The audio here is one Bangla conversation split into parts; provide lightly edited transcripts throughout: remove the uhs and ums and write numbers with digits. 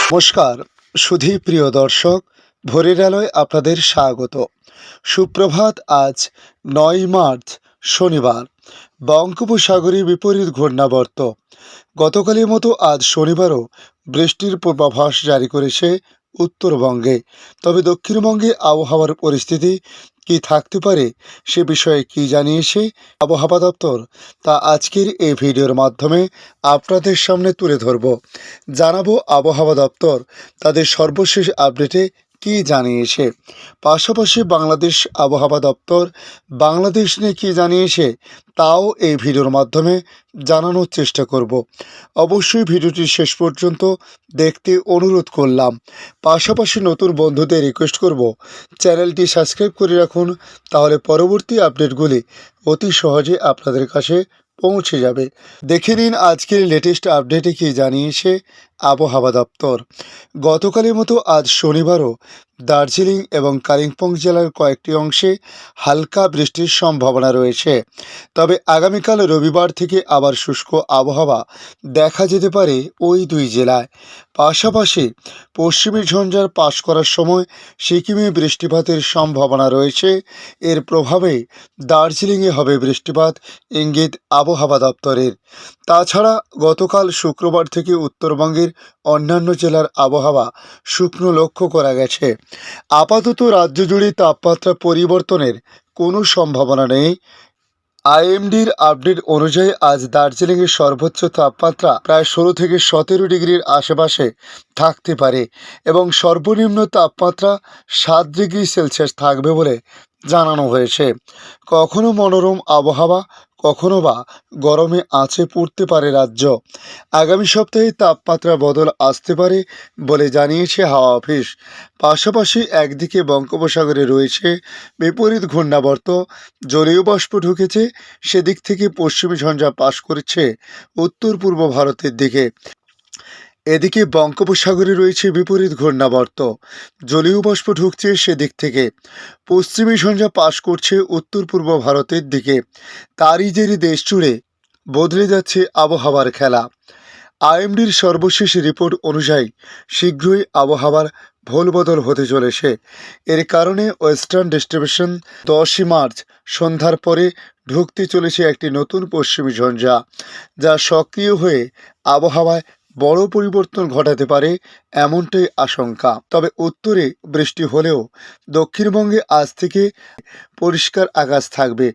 নমস্কার সুধী প্রিয় দর্শক, ভোরের আলোয় আপনাদের স্বাগত। সুপ্রভাত। আজ ৯ মার্চ শনিবার। বঙ্গোপসাগরে বিপরীত ঘূর্ণাবর্ত। গতকালের মতো আজ শনিবারও বৃষ্টির পূর্বাভাস জারি করেছে উত্তরবঙ্গে। তবে দক্ষিণবঙ্গে আবহাওয়ার পরিস্থিতি কি থাকতে পারে সে বিষয়ে কি জানিয়েছে আবহাওয়া দপ্তর, তা আজকের এই ভিডিওর মাধ্যমে আপনাদের সামনে তুলে ধরব। জানাবো আবহাওয়া দপ্তর তাদের সর্বশেষ আপডেটে কি জানিয়েছে। পাশাপাশি বাংলাদেশ আবহাওয়া দপ্তর বাংলাদেশ নিয়ে কি জানিয়েছে তাও এই ভিডিওর মাধ্যমে জানানোর চেষ্টা করব। অবশ্যই ভিডিওটি শেষ পর্যন্ত দেখতে অনুরোধ করলাম। পাশাপাশি নতুন বন্ধুদের রিকোয়েস্ট করব চ্যানেলটি সাবস্ক্রাইব করে রাখুন, তাহলে পরবর্তী আপডেটগুলি অতি সহজে আপনাদের কাছে পৌঁছে যাবে। দেখে নিন আজকের লেটেস্ট আপডেটে কি জানিয়েছে আবহাওয়া দপ্তর। গতকালের মতো আজ শনিবারও দার্জিলিং এবং কালিম্পং জেলার কয়েকটি অংশে হালকা বৃষ্টির সম্ভাবনা রয়েছে। তবে আগামীকাল রবিবার থেকে আবার শুষ্ক আবহাওয়া দেখা যেতে পারে ওই দুই জেলায়। পাশাপাশি পশ্চিমী ঝঞ্ঝার পাশ করার সময় সিকিমে বৃষ্টিপাতের সম্ভাবনা রয়েছে। এর প্রভাবে দার্জিলিংয়ে হবে বৃষ্টিপাত, ইঙ্গিত আবহাওয়া দপ্তরের। তাছাড়া গতকাল শুক্রবার থেকে উত্তরবঙ্গের অন্যান্য জেলার আবহাওয়া শুকনো লক্ষ্য করা গেছে। আপাতত রাজ্য জুড়ে তাপমাত্রা পরিবর্তনের কোনো সম্ভাবনা নেই। আইএমডির আপডেট অনুযায়ী আজ দার্জিলিংয়ের সর্বোচ্চ তাপমাত্রা প্রায় 16 থেকে 17 ডিগ্রির আশেপাশে থাকতে পারে এবং সর্বনিম্ন তাপমাত্রা 7 ডিগ্রি সেলসিয়াস থাকবে বলে জানানো হয়েছে। কখনো মনোরম আবহাওয়া, কখনো বা গরমে আঁচে পড়তে পারে রাজ্য। আগামী সপ্তাহে তাপমাত্রা বদল আসতে পারে বলে জানিয়েছে হাওয়া অফিস। পাশাপাশি একদিকে বঙ্গোপসাগরে রয়েছে বিপরীত ঘূর্ণাবর্ত, জলীয় বাষ্প ঢুকেছে, সেদিক থেকে পশ্চিমী ঝঞ্ঝা পাস করেছে উত্তর পূর্ব ভারতের দিকে। এদিকে বঙ্গোপসাগরে রয়েছে বিপরীত ঘূর্ণাবর্ত, জলীয় বাষ্প ঢুকছে সেদিক থেকে, পশ্চিমী ঝঞ্ঝা পাস করছে উত্তর পূর্ব ভারতের দিকে। তারই জেরে দেশ জুড়ে বদলে যাচ্ছে আবহাওয়ার খেলা। আইএমডির সর্বশেষ রিপোর্ট অনুযায়ী শীঘ্রই আবহাওয়ার ভোলবদল হতে চলেছে। এর কারণে ওয়েস্টার্ন ডিস্ট্রিবিউশন 10ই মার্চ সন্ধ্যার পরে ঢুকতে চলেছে একটি নতুন পশ্চিমী ঝঞ্ঝা, যা সক্রিয় হয়ে আবহাওয়ায় বড় পরিবর্তন ঘটাতে পারে এমনটাই আশঙ্কা। তবে উত্তরে বৃষ্টি হলেও দক্ষিণবঙ্গে আজ থেকে পরিষ্কার আকাশ থাকবে,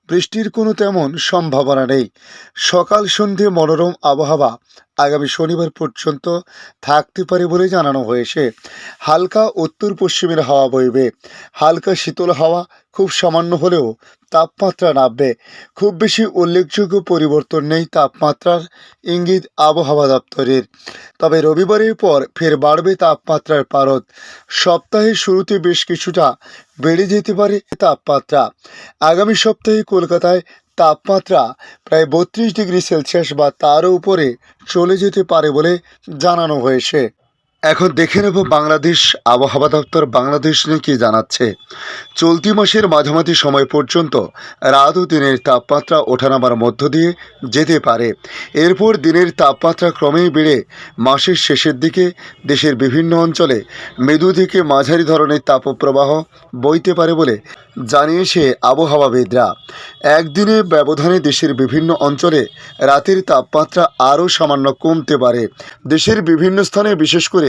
বৃষ্টির কোনো তেমন সম্ভাবনা নেই। সকাল সন্ধে মনোরম আবহাওয়া আগামী শনিবার পর্যন্ত থাকতে পারে বলে জানানো হয়েছে। হালকা উত্তর পশ্চিমের হাওয়া বইবে, হালকা শীতল হাওয়া খুব সামান্য হলেও তাপমাত্রা নামবে। খুব বেশি উল্লেখযোগ্য পরিবর্তন নেই তাপমাত্রার, ইঙ্গিত আবহাওয়া দপ্তরের। তবে রবিবারের পর ফের বাড়বে তাপমাত্রার পারদ। সপ্তাহের শুরুতে বেশ কিছুটা বেড়ে যেতে পারে তাপমাত্রা। আগামী সপ্তাহে কলকাতায় তাপমাত্রা প্রায় 32 ডিগ্রি সেলসিয়াস বা তারও উপরে চলে যেতে পারে বলে জানানো হয়েছে। এখন দেখে নেব বাংলাদেশ আবহাওয়া দপ্তর বাংলাদেশ নিয়ে কী জানাচ্ছে। চলতি মাসের মাঝামাঝি সময় পর্যন্ত রাত ও দিনের তাপমাত্রা ওঠানামার মধ্য দিয়ে যেতে পারে। এরপর দিনের তাপমাত্রা ক্রমেই বেড়ে মাসের শেষের দিকে দেশের বিভিন্ন অঞ্চলে মৃদু থেকে মাঝারি ধরনের তাপপ্রবাহ বইতে পারে বলে জানিয়েছে আবহাওয়াবিদরা। একদিনে ব্যবধানে দেশের বিভিন্ন অঞ্চলে রাতের তাপমাত্রা আরও সামান্য কমতে পারে। দেশের বিভিন্ন স্থানে বিশেষ করে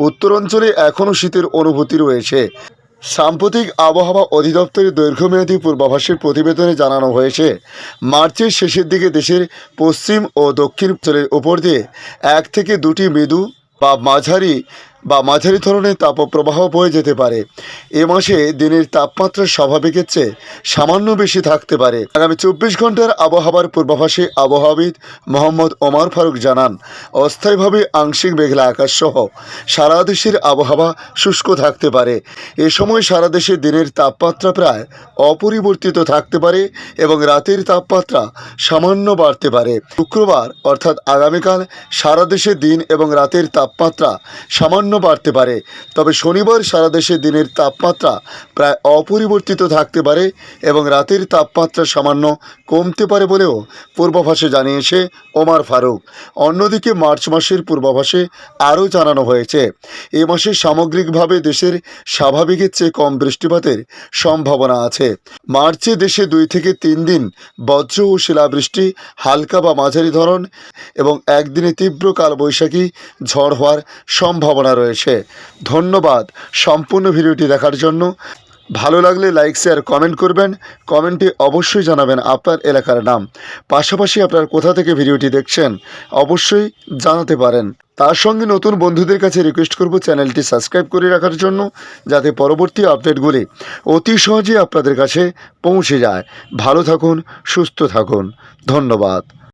উত্তরাঞ্চলে এখনও শীতের অনুভূতি রয়েছে। সাম্প্রতিক আবহাওয়া অধিদপ্তরের দৈর্ঘ্যমেয়াদী পূর্বাভাসের প্রতিবেদনে জানানো হয়েছে, মার্চের শেষের দিকে দেশের পশ্চিম ও দক্ষিণ অঞ্চলের উপর দিয়ে 1 থেকে 2টি মৃদু বা মাঝারি ধরনের তাপপ্রবাহ বয়ে যেতে পারে। এ মাসে দিনের তাপমাত্রা স্বাভাবিকের চেয়ে সামান্য বেশি থাকতে পারে। আগামী 24 ঘন্টার আবহাওয়ার পূর্বাভাসে আবহাওয়াবিদ মোহাম্মদ ওমর ফারুক জানান, অস্থায়ীভাবে আংশিক মেঘলা আকাশ সহ সারা দেশের আবহাওয়া শুষ্ক থাকতে পারে। এ সময় সারা দেশে দিনের তাপমাত্রা প্রায় অপরিবর্তিত থাকতে পারে এবং রাতের তাপমাত্রা সামান্য বাড়তে পারে। শুক্রবার অর্থাৎ আগামীকাল সারা দেশে দিন এবং রাতের তাপমাত্রা সামান্য বাড়তে পারে। তবে শনিবার সারা দেশে দিনের তাপমাত্রা প্রায় অপরিবর্তিত থাকতে পারে এবং রাতের তাপমাত্রা সামান্য কমতে পারে বলেও পূর্বাভাসে জানিয়েছে ওমর ফারুক। অন্যদিকে মার্চ মাসের পূর্বাভাসে আরও জানানো হয়েছে, এ মাসে সামগ্রিকভাবে দেশের স্বাভাবিকের চেয়ে কম বৃষ্টিপাতের সম্ভাবনা আছে। মার্চে দেশে 2 থেকে 3 দিন বজ্র ও শিলাবৃষ্টি, হালকা বা মাঝারি ধরন এবং একদিনে তীব্র কালবৈশাখী ঝড় হওয়ার সম্ভাবনা রয়েছে। ধন্যবাদ সম্পূর্ণ ভিডিওটি দেখার জন্য। ভালো লাগলে লাইক, শেয়ার, কমেন্ট করবেন। কমেন্টে অবশ্যই জানাবেন আপনার এলাকার নাম, পাশাপাশি আপনার কোথা থেকে ভিডিওটি দেখছেন অবশ্যই জানাতে পারেন। তার সঙ্গে নতুন বন্ধুদের কাছে রিকোয়েস্ট করব চ্যানেলটি সাবস্ক্রাইব করে রাখার জন্য, যাতে পরবর্তী আপডেটগুলি অতি সহজেই আপনাদের কাছে পৌঁছে যায়। ভালো থাকুন, সুস্থ থাকুন। ধন্যবাদ।